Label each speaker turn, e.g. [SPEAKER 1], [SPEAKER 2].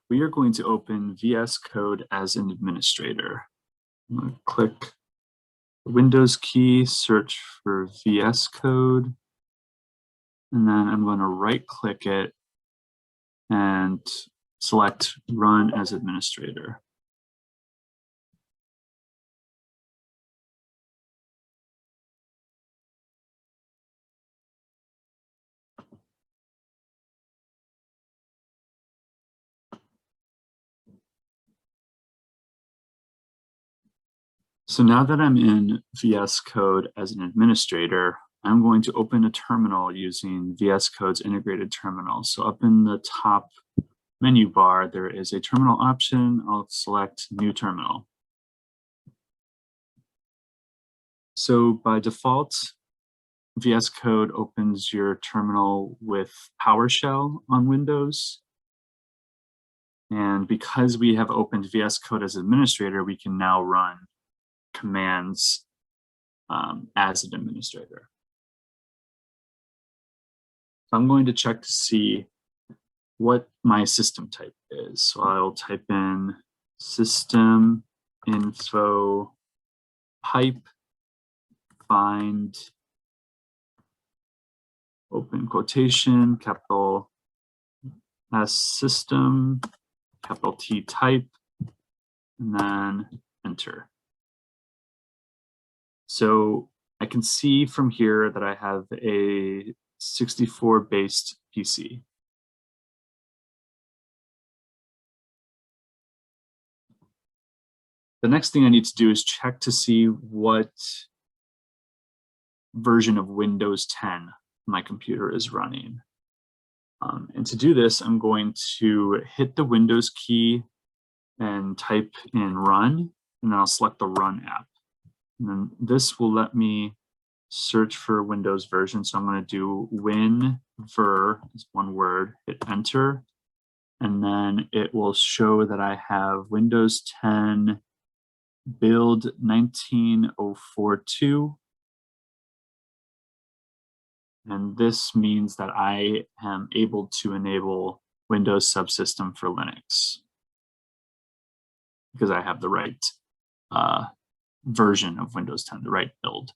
[SPEAKER 1] we are going to open VS Code as an administrator. I'm going to click the Windows key, search for VS Code, and then I'm going to right-click it and select Run as Administrator. So now that I'm in VS Code as an administrator, I'm going to open a terminal using VS Code's integrated terminal. So up in the top menu bar, there is a terminal option. I'll select New Terminal. So by default, VS Code opens your terminal with PowerShell on Windows. And because we have opened VS Code as administrator, we can now run commands as an administrator. So I'm going to check to see what my system type is. So I'll type in system info pipe find open quotation capital S system capital T type and then enter. So I can see from here that I have a 64 based PC. The next thing I need to do is check to see what version of Windows 10 my computer is running. And to do this, I'm going to hit the Windows key and type in run, and then I'll select the run app. And then this will let me search for Windows version. So I'm going to do WinVer, is one word, hit enter, and then it will show that I have Windows 10 build 19042. And this means that I am able to enable Windows Subsystem for Linux because I have the right version of Windows 10, the right build.